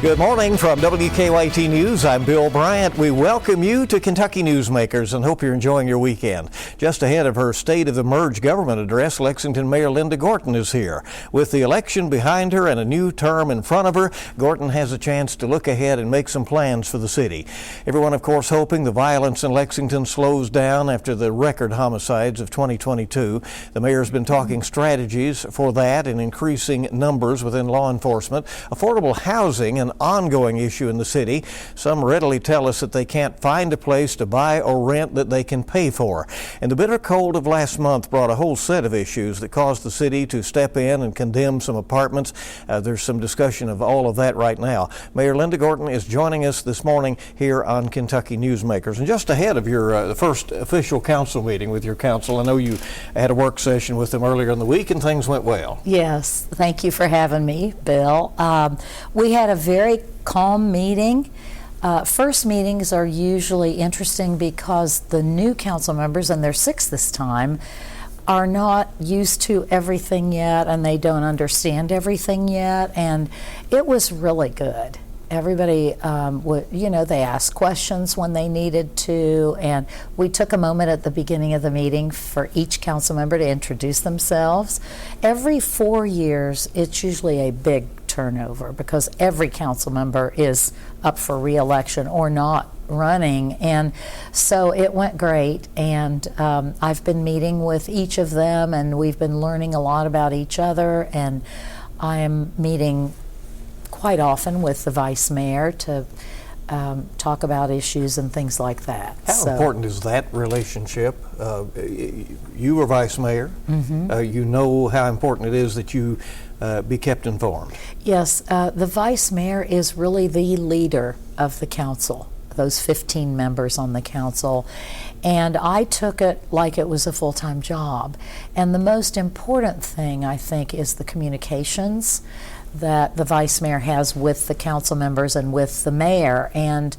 Good morning from WKYT News. I'm Bill Bryant. We welcome you to Kentucky Newsmakers and hope you're enjoying your weekend. Just ahead of her State of the Merged Government address, Lexington Mayor Linda Gorton is here. With the election behind her and a new term in front of her, Gorton has a chance to look ahead and make some plans for the city. Everyone, of course, hoping the violence in Lexington slows down after the record homicides of 2022. The mayor's been talking strategies for that and increasing numbers within law enforcement. Affordable housing, an ongoing issue in the city. Some readily tell us that they can't find a place to buy or rent that they can pay for. And the bitter cold of last month brought a whole set of issues that caused the city to step in and condemn some apartments. There's some discussion of all of that right now. Mayor Linda Gorton is joining us this morning here on Kentucky Newsmakers. And just ahead of your the first official council meeting with your council, I know you had a work session with them earlier in the week and things went well. Yes, thank you for having me, Bill. We had a very calm meeting. First meetings are usually interesting because the new council members, and there's 6 this time, are not used to everything yet and they don't understand everything yet, and it was really good. Everybody, they asked questions when they needed to, and we took a moment at the beginning of the meeting for each council member to introduce themselves. Every 4 years, it's usually a big turnover because every council member is up for re-election or not running, and so it went great. And I've been meeting with each of them, and we've been learning a lot about each other, and I am meeting quite often with the vice mayor to talk about issues and things like that. How important is that relationship? You were vice mayor. Mm-hmm. You know how important it is that you be kept informed. Yes, the vice mayor is really the leader of the council, those 15 members on the council, and I took it like it was a full-time job. And the most important thing, I think, is the communications that the vice mayor has with the council members and with the mayor. And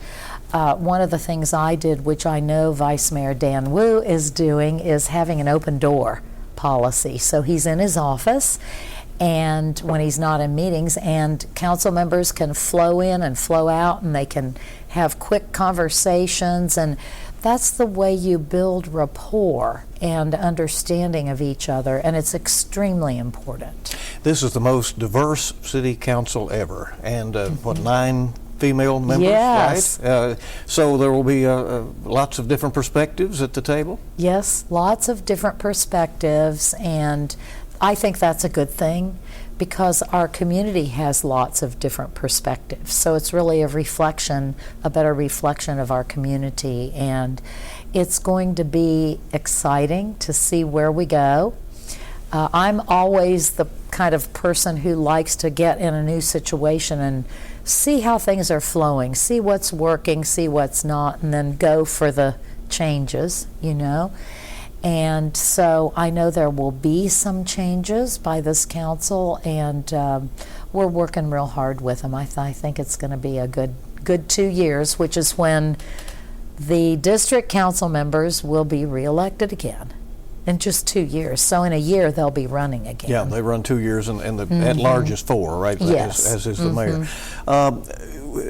one of the things I did, which I know Vice Mayor Dan Wu is doing, is having an open door policy. So he's in his office, and when he's not in meetings, and council members can flow in and flow out, and they can have quick conversations, and that's the way you build rapport and understanding of each other, and it's extremely important. This is the most diverse city council ever, and 9 female members, yes. Right? So there will be lots of different perspectives at the table? Yes, lots of different perspectives, and I think that's a good thing because our community has lots of different perspectives. So it's really a better reflection of our community, and it's going to be exciting to see where we go. I'm always the kind of person who likes to get in a new situation and see how things are flowing, see what's working, see what's not, and then go for the changes, And so I know there will be some changes by this council, and we're working real hard with them. I think it's going to be a good 2 years, which is when the district council members will be re-elected again in just 2 years. So in a year they'll be running again. Yeah, they run 2 years, and the at large is 4, right? Yes. As is the mayor.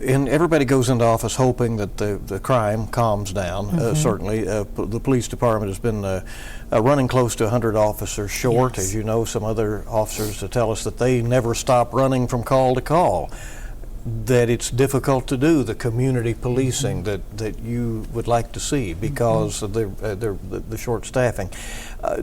And everybody goes into office hoping that the crime calms down. Certainly, the police department has been running close to 100 officers short. Yes. As you know, some other officers tell us that they never stop running from call to call, that it's difficult to do the community policing that you would like to see because of the short staffing.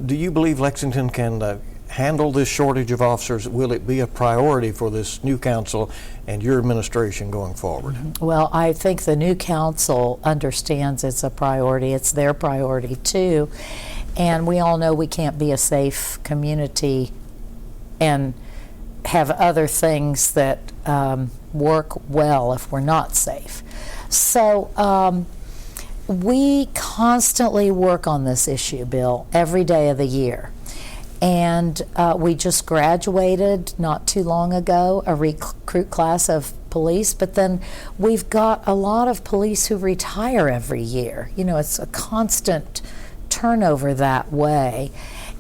Do you believe Lexington can handle this shortage of officers? Will it be a priority for this new council and your administration going forward? Well, I think the new council understands it's a priority. It's their priority too. And we all know we can't be a safe community and have other things that work well if we're not safe. So we constantly work on this issue, Bill, every day of the year. And we just graduated not too long ago a recruit class of police, but then we've got a lot of police who retire every year. It's a constant turnover that way.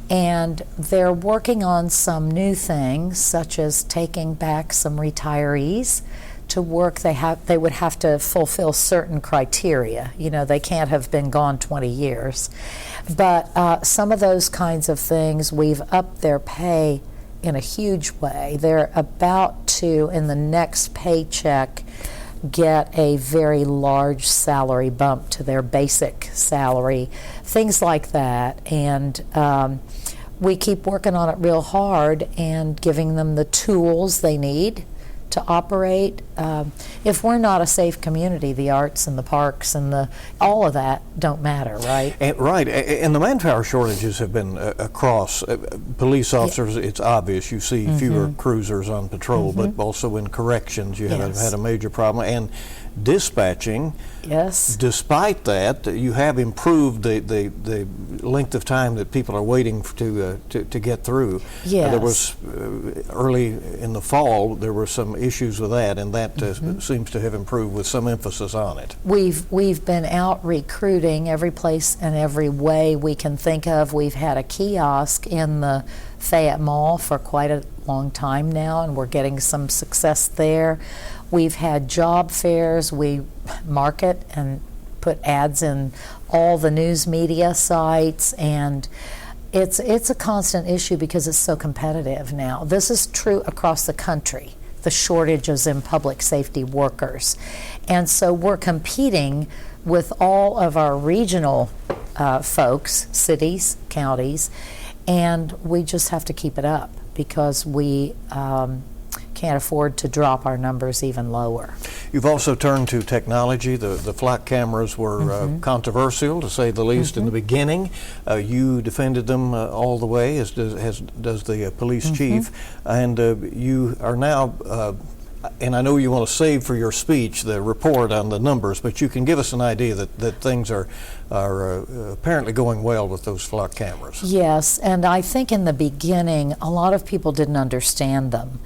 And they're working on some new things, such as taking back some retirees to work, they would have to fulfill certain criteria. You know, they can't have been gone 20 years. But some of those kinds of things, we've upped their pay in a huge way. They're about to, in the next paycheck, get a very large salary bump to their basic salary, things like that. And we keep working on it real hard and giving them the tools they need to operate. If we're not a safe community, the arts and the parks and all of that don't matter, right? Right, and the manpower shortages have been across. Police officers, it's obvious, you see fewer cruisers on patrol, but also in corrections you have had a major problem. And dispatching, despite that, you have improved the length of time that people are waiting to get through. There was early in the fall, there were some issues with that, and that seems to have improved with some emphasis on it. We've been out recruiting every place and every way we can think of. We've had a kiosk in the Fayette Mall for quite a long time now, and we're getting some success there. We've had job fairs. We market and put ads in all the news media sites, and it's a constant issue because it's so competitive now. This is true across the country, the shortages in public safety workers. And so we're competing with all of our regional folks, cities, counties, and we just have to keep it up because we can't afford to drop our numbers even lower. You've also turned to technology. The flock cameras were controversial, to say the least, in the beginning. You defended them all the way, as does the police chief, and you are now, and I know you want to save for your speech the report on the numbers, but you can give us an idea that things are apparently going well with those flock cameras. Yes, and I think in the beginning a lot of people didn't understand them.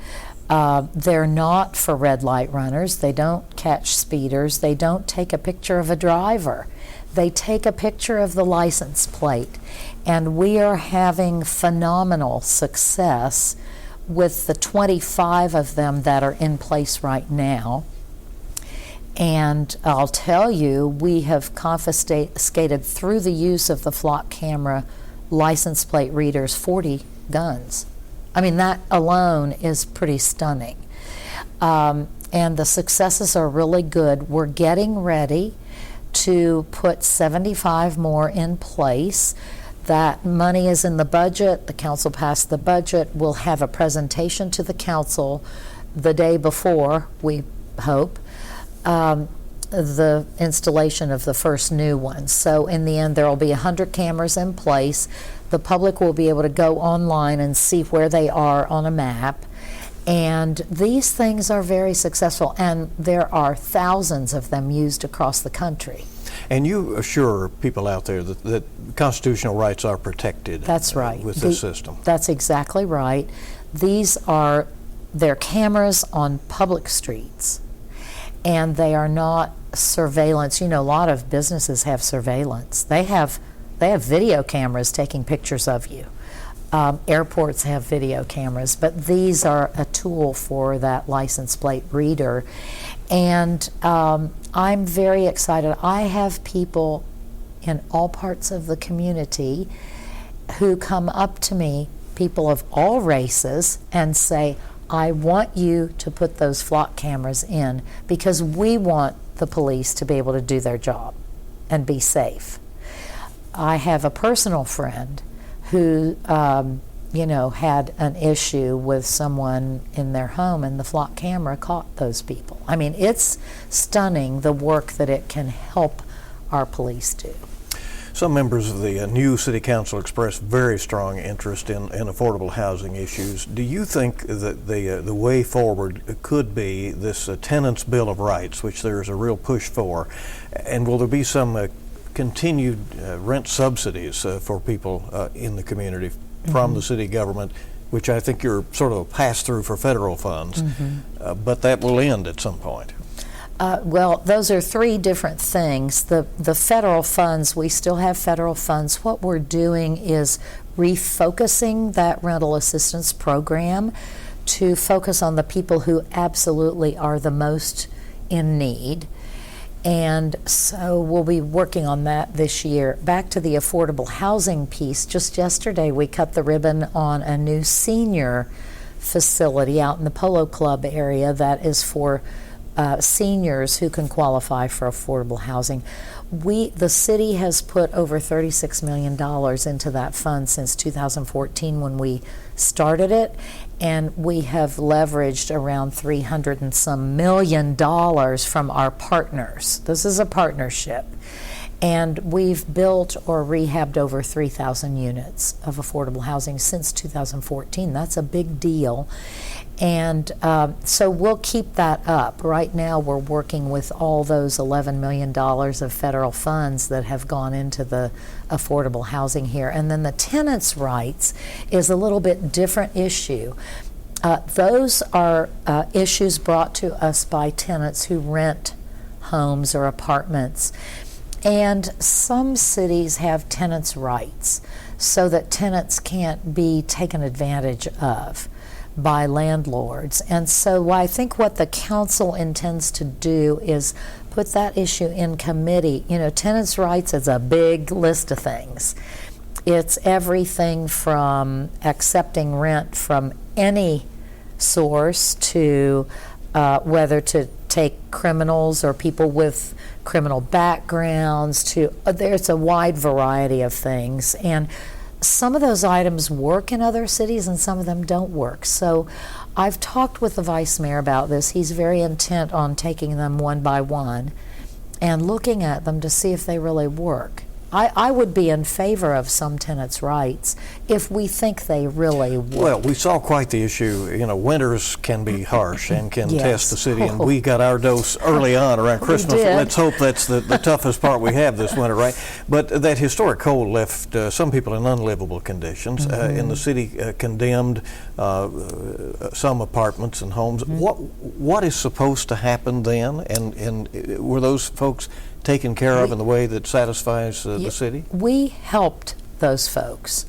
They're not for red light runners. They don't catch speeders. They don't take a picture of a driver. They take a picture of the license plate. And we are having phenomenal success with the 25 of them that are in place right now. And I'll tell you, we have confiscated through the use of the flock camera license plate readers 40 guns. I mean, that alone is pretty stunning. And the successes are really good. We're getting ready to put 75 more in place. That money is in the budget. The council passed the budget. We'll have a presentation to the council the day before, we hope, the installation of the first new ones. So in the end, there will be 100 cameras in place. The public will be able to go online and see where they are on a map. And these things are very successful, and there are thousands of them used across the country. And you assure people out there that constitutional rights are protected. That's right. With this system. That's exactly right. They're cameras on public streets, and they are not surveillance. You know, a lot of businesses have surveillance. They have video cameras taking pictures of you. Airports have video cameras, but these are a tool for that license plate reader. And I'm very excited. I have people in all parts of the community who come up to me, people of all races, and say, I want you to put those flock cameras in because we want the police to be able to do their job and be safe. I have a personal friend who had an issue with someone in their home, and the flock camera caught those people. I mean, it's stunning the work that it can help our police do. Some members of the new City Council expressed very strong interest in affordable housing issues. Do you think that the way forward could be this Tenants' Bill of Rights, which there's a real push for, and will there be some continued rent subsidies for people in the community from the city government, which I think you're sort of a pass-through for federal funds, but that will end at some point? Well, those are three different things. The federal funds, we still have federal funds. What we're doing is refocusing that rental assistance program to focus on the people who absolutely are the most in need. And so we'll be working on that this year. Back to the affordable housing piece, just yesterday we cut the ribbon on a new senior facility out in the Polo Club area that is for seniors who can qualify for affordable housing. The city has put over $36 million into that fund since 2014 when we started it, and we have leveraged around $300 and some million from our partners. This is a partnership. And we've built or rehabbed over 3,000 units of affordable housing since 2014. That's a big deal. And so we'll keep that up. Right now we're working with all those $11 million of federal funds that have gone into the affordable housing here. And then the tenants' rights is a little bit different issue. Those are issues brought to us by tenants who rent homes or apartments. And some cities have tenants' rights so that tenants can't be taken advantage of by landlords. And so I think what the council intends to do is put that issue in committee. You know, tenants' rights is a big list of things. It's everything from accepting rent from any source to whether to take criminals or people with criminal backgrounds to there's a wide variety of things, and some of those items work in other cities and some of them don't work. So I've talked with the vice mayor about this. He's very intent on taking them one by one and looking at them to see if they really work. I would be in favor of some tenants' rights if we think they really would. Well, we saw quite the issue. You know, winters can be harsh and can test the city, and we got our dose early on around Christmas. Let's hope that's the toughest part we have this winter, right? But that historic cold left some people in unlivable conditions, and the city condemned some apartments and homes. What is supposed to happen then? And were those folks taken care of in the way that satisfies the city? We helped those folks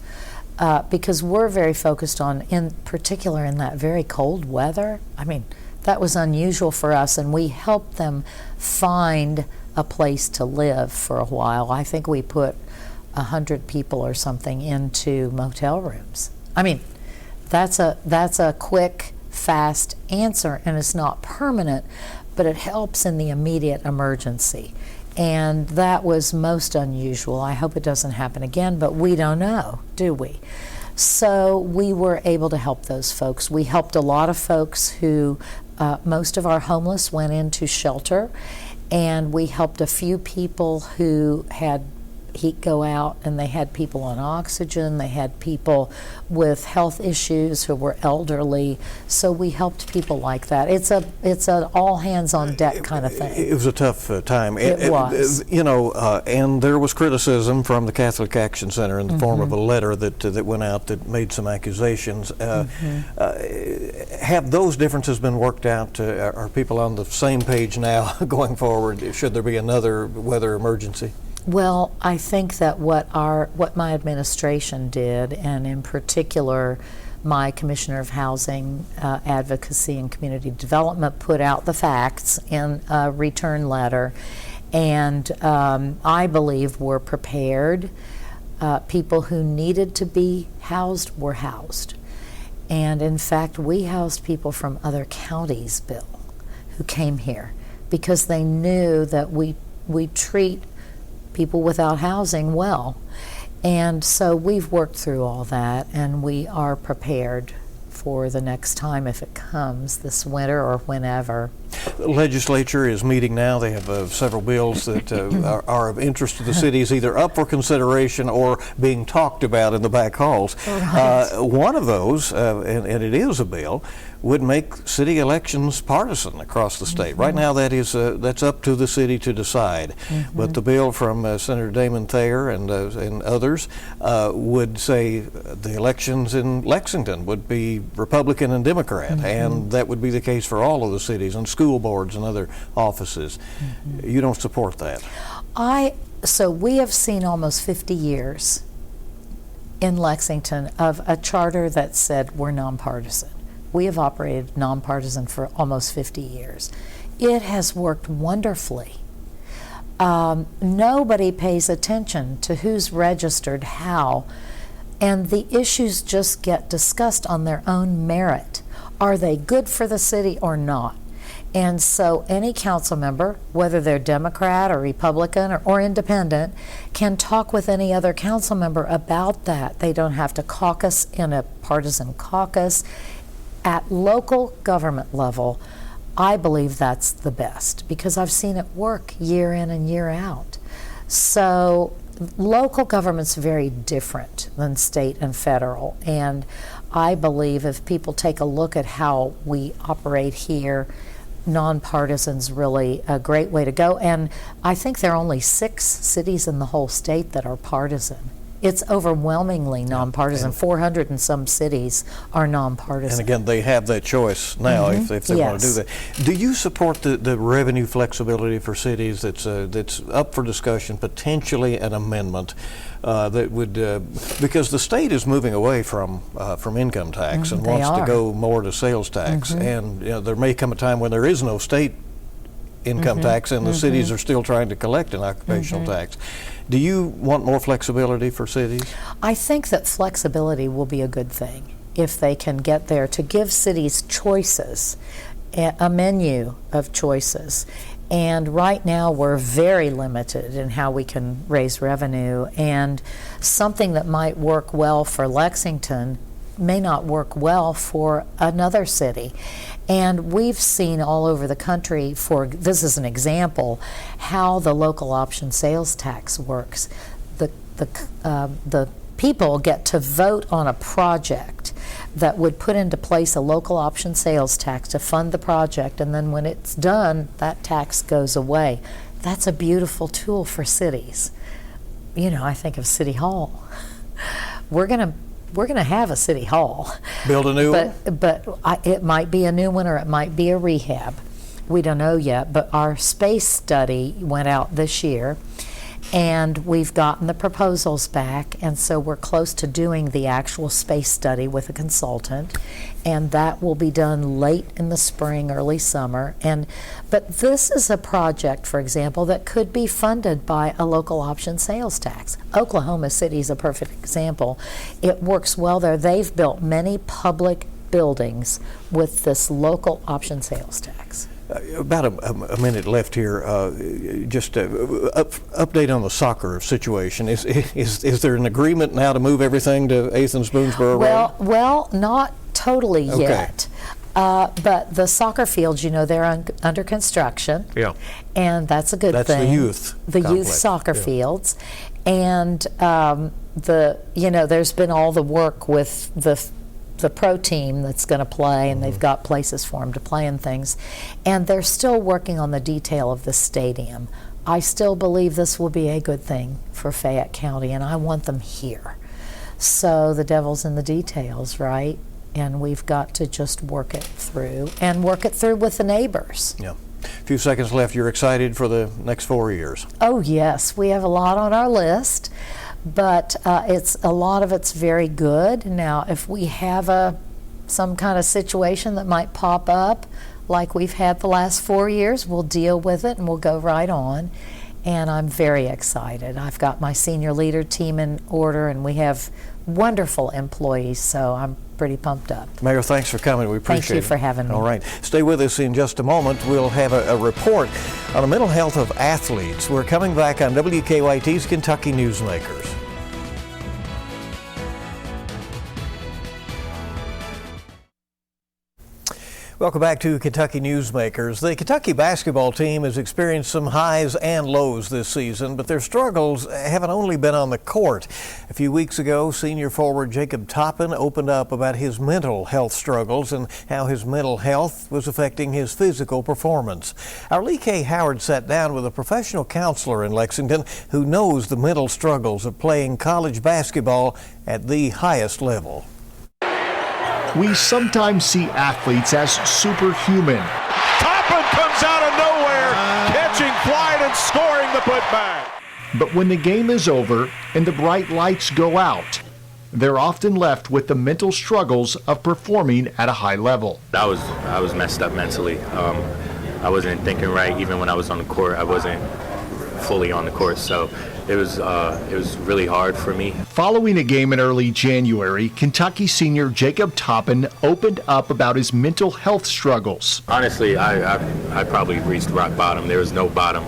because we're very focused on, in particular in that very cold weather. I mean, that was unusual for us, and we helped them find a place to live for a while. I think we put 100 people or something into motel rooms. I mean, that's a quick, fast answer, and it's not permanent, but it helps in the immediate emergency. And that was most unusual. I hope it doesn't happen again, but we don't know, do we? So we were able to help those folks. We helped a lot of folks who, most of our homeless went into shelter, and we helped a few people who had heat go out, and they had people on oxygen, they had people with health issues who were elderly, so we helped people like that. It's an all hands on deck kind of thing. It was a tough time. It was. You know, and there was criticism from the Catholic Action Center in the form of a letter that went out that made some accusations. Have those differences been worked out? Are people on the same page now going forward? Should there be another weather emergency? Well, I think that what my administration did, and in particular my Commissioner of Housing, Advocacy and Community Development, put out the facts in a return letter, and I believe we're prepared. People who needed to be housed were housed. And in fact, we housed people from other counties, Bill, who came here because they knew that we treat people without housing well. And so we've worked through all that, and we are prepared for the next time if it comes this winter or whenever. The legislature is meeting now. They have several bills that are of interest to the cities, either up for consideration or being talked about in the back halls. Right. One of those, and it is a bill, would make city elections partisan across the state. Right now, that's up to the city to decide. But the bill from Senator Damon Thayer and others would say the elections in Lexington would be Republican and Democrat, and that would be the case for all of the cities and school boards and other offices. You don't support that? So we have seen almost 50 years in Lexington of a charter that said we're nonpartisan. We have operated nonpartisan for almost 50 years. It has worked wonderfully. Nobody pays attention to who's registered how, and the issues just get discussed on their own merit. Are they good for the city or not? And so any council member, whether they're Democrat or Republican or independent, can talk with any other council member about that. They don't have to caucus in a partisan caucus. At local government level, I believe that's the best because I've seen it work year in and year out. So local government's very different than state and federal, and I believe if people take a look at how we operate here, nonpartisan's really a great way to go. And I think there are only 6 cities in the whole state that are partisan. It's overwhelmingly nonpartisan. 400 and some cities are nonpartisan. And again, they have that choice now if they want to do that. Do you support the revenue flexibility for cities that's up for discussion, potentially an amendment that would, because the state is moving away from income tax and wants to go more to sales tax, and there may come a time when there is no state income tax and the cities are still trying to collect an occupational tax. Do you want more flexibility for cities? I think that flexibility will be a good thing if they can get there, to give cities choices, a menu of choices. And right now we're very limited in how we can raise revenue, and something that might work well for Lexington may not work well for another city. And we've seen all over the country, this is an example, how the local option sales tax works. The people get to vote on a project that would put into place a local option sales tax to fund the project, and then when it's done, that tax goes away. That's a beautiful tool for cities. I think of City Hall. We're going to have a city hall. Build a new one? But it might be a new one or it might be a rehab. We don't know yet, but our space study went out this year, and we've gotten the proposals back, and so we're close to doing the actual space study with a consultant, and that will be done late in the spring, early summer. But this is a project, for example, that could be funded by a local option sales tax. Oklahoma City is a perfect example. It works well there. They've built many public buildings with this local option sales tax. About a minute left here. Just update on the soccer situation. Is there an agreement now to move everything to Athens Boonesboro Road? Well, not totally yet. But the soccer fields, they're under construction. Yeah. And that's a good thing. That's the youth. The youth soccer fields, and there's been all the work with the pro team that's going to play, and they've got places for them to play and things, and they're still working on the detail of the stadium. I still believe this will be a good thing for Fayette County, and I want them here. So the devil's in the details, right? And we've got to just work it through with the neighbors. Yeah. A few seconds left. You're excited for the next 4 years? Oh yes, we have a lot on our list. But a lot of it's very good. Now, if we have some kind of situation that might pop up, like we've had the last 4 years, we'll deal with it and we'll go right on. And I'm very excited. I've got my senior leader team in order, and we have wonderful employees, so I'm pretty pumped up. Mayor, thanks for coming. We appreciate it. Thank you for having me. All right. Stay with us in just a moment. We'll have a report on the mental health of athletes. We're coming back on WKYT's Kentucky Newsmakers. Welcome back to Kentucky Newsmakers. The Kentucky basketball team has experienced some highs and lows this season, but their struggles haven't only been on the court. A few weeks ago, senior forward Jacob Toppin opened up about his mental health struggles and how his mental health was affecting his physical performance. Our Lee K. Howard sat down with a professional counselor in Lexington who knows the mental struggles of playing college basketball at the highest level. We sometimes see athletes as superhuman. Toppin comes out of nowhere, catching flight and scoring the putback. But when the game is over and the bright lights go out, they're often left with the mental struggles of performing at a high level. I was messed up mentally. I wasn't thinking right. Even when I was on the court, I wasn't fully on the court. So it was really hard for me. Following a game in early January, Kentucky senior Jacob Toppin opened up about his mental health struggles. Honestly, I probably reached rock bottom. There was no bottom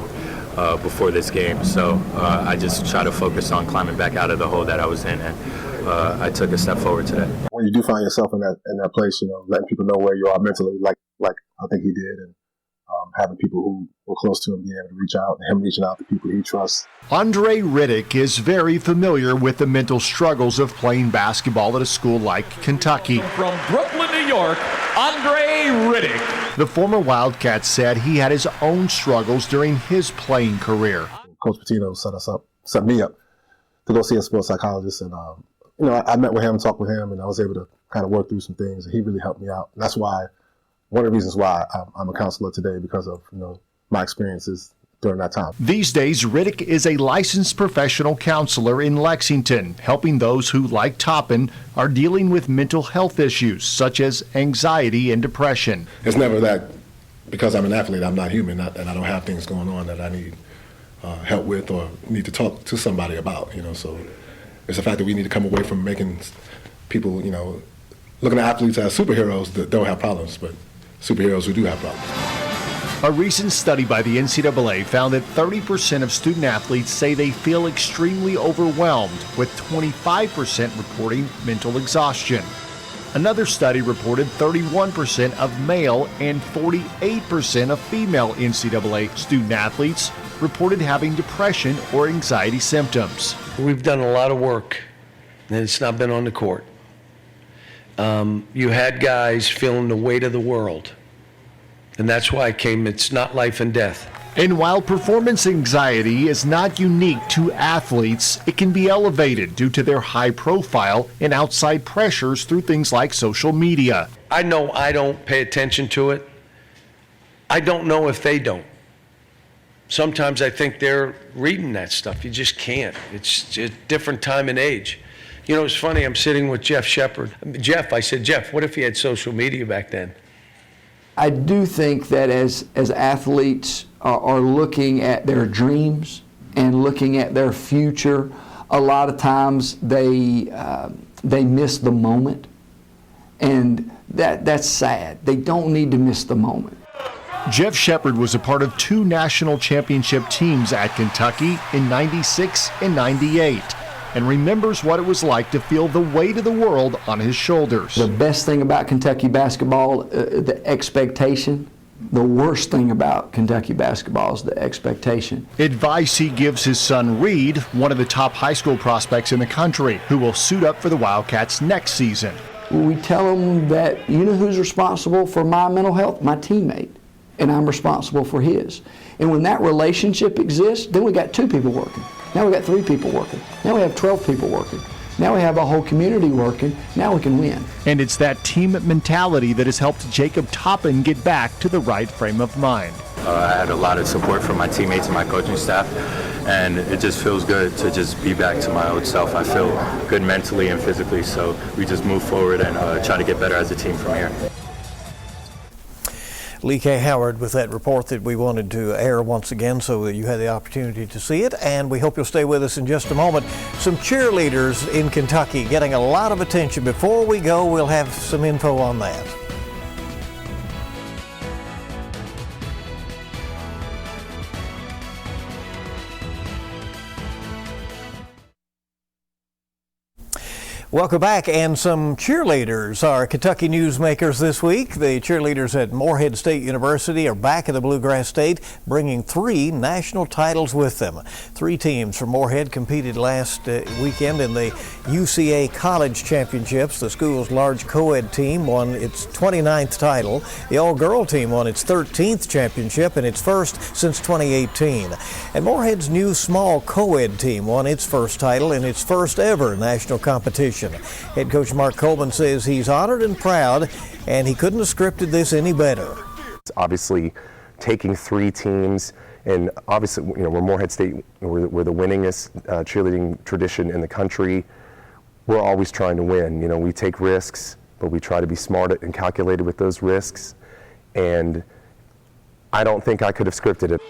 before this game. So I just try to focus on climbing back out of the hole that I was in, and I took a step forward today. When you do find yourself in that place, letting people know where you are mentally, like I think he did, and having people who were close to him being able to reach out, and him reaching out to people he trusts. Andre Riddick is very familiar with the mental struggles of playing basketball at a school like Kentucky. From Brooklyn, New York, Andre Riddick. The former Wildcat said he had his own struggles during his playing career. Coach Pitino set me up to go see a sports psychologist, and I met with him, talked with him, and I was able to kind of work through some things, and he really helped me out. And that's why, one of the reasons why I'm a counselor today, because of my experiences during that time. These days, Riddick is a licensed professional counselor in Lexington, helping those who, like Toppin, are dealing with mental health issues such as anxiety and depression. It's never that because I'm an athlete, I'm not human, and I don't have things going on that I need help with or need to talk to somebody about. So it's the fact that we need to come away from making people, looking at athletes as superheroes that don't have problems, but superheroes who do have problems. A recent study by the NCAA found that 30% of student athletes say they feel extremely overwhelmed, with 25% reporting mental exhaustion. Another study reported 31% of male and 48% of female NCAA student athletes reported having depression or anxiety symptoms. We've done a lot of work, and it's not been on the court. You had guys feeling the weight of the world. And that's why it's not life and death. And while performance anxiety is not unique to athletes, it can be elevated due to their high profile and outside pressures through things like social media. I know I don't pay attention to it. I don't know if they don't. Sometimes I think they're reading that stuff. You just can't. It's a different time and age. It's funny, I'm sitting with Jeff Shepard. I said, Jeff, what if he had social media back then? I do think that as athletes are looking at their dreams and looking at their future, a lot of times they miss the moment, and that's sad. They don't need to miss the moment. Jeff Shepard was a part of 2 national championship teams at Kentucky in '96 and '98. And remembers what it was like to feel the weight of the world on his shoulders. The best thing about Kentucky basketball, the expectation. The worst thing about Kentucky basketball is the expectation. Advice he gives his son Reed, one of the top high school prospects in the country, who will suit up for the Wildcats next season. We tell them that, who's responsible for my mental health? My teammate. And I'm responsible for his. And when that relationship exists, then we got 2 people working. Now we got 3 people working. Now we have 12 people working. Now we have a whole community working. Now we can win. And it's that team mentality that has helped Jacob Toppin get back to the right frame of mind. I had a lot of support from my teammates and my coaching staff, and it just feels good to just be back to my old self. I feel good mentally and physically, so we just move forward and try to get better as a team from here. Lee K. Howard with that report that we wanted to air once again so that you had the opportunity to see it, and we hope you'll stay with us in just a moment. Some cheerleaders in Kentucky getting a lot of attention. Before we go, we'll have some info on that. Welcome back, and some cheerleaders are Kentucky Newsmakers this week. The cheerleaders at Morehead State University are back in the Bluegrass State, bringing 3 national titles with them. 3 teams from Morehead competed last weekend in the UCA College Championships. The school's large co-ed team won its 29th title. The all-girl team won its 13th championship and its first since 2018. And Morehead's new small co-ed team won its first title in its first ever national competition. Head coach Mark Coleman says he's honored and proud, and he couldn't have scripted this any better. Obviously, taking 3 teams, and obviously, we're Morehead State, we're the winningest cheerleading tradition in the country. we're always trying to win. You know, we take risks, but we try to be smart and calculated with those risks. And I don't think I could have scripted it.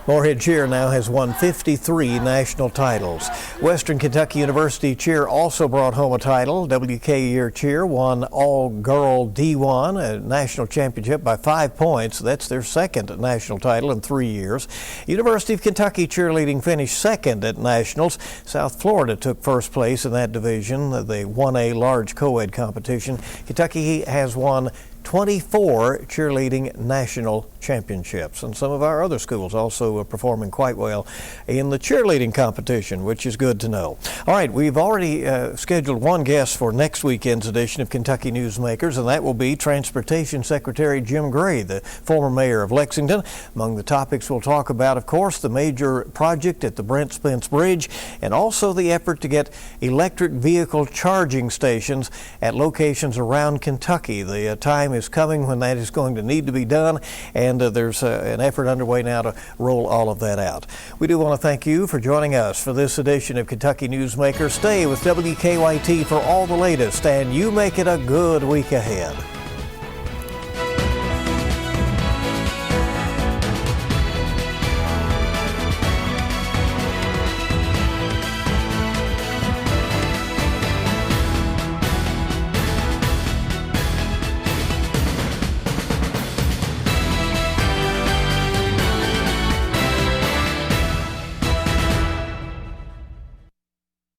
Moorhead Cheer now has won 53 national titles. Western Kentucky University Cheer also brought home a title. WKYT Cheer won all-girl D1, a national championship by 5 points. That's their second national title in 3 years. University of Kentucky Cheerleading finished second at nationals. South Florida took first place in that division, the 1A large co-ed competition. Kentucky has won 24 cheerleading national championships, and some of our other schools also are performing quite well in the cheerleading competition, which is good to know. All right, we've already scheduled one guest for next weekend's edition of Kentucky Newsmakers, and that will be Transportation Secretary Jim Gray, the former mayor of Lexington. Among the topics we'll talk about, of course, the major project at the Brent Spence Bridge, and also the effort to get electric vehicle charging stations at locations around Kentucky. The time is coming when that is going to need to be done, and there's an effort underway now to roll all of that out. We do want to thank you for joining us for this edition of Kentucky Newsmakers. Stay with WKYT for all the latest, and you make it a good week ahead.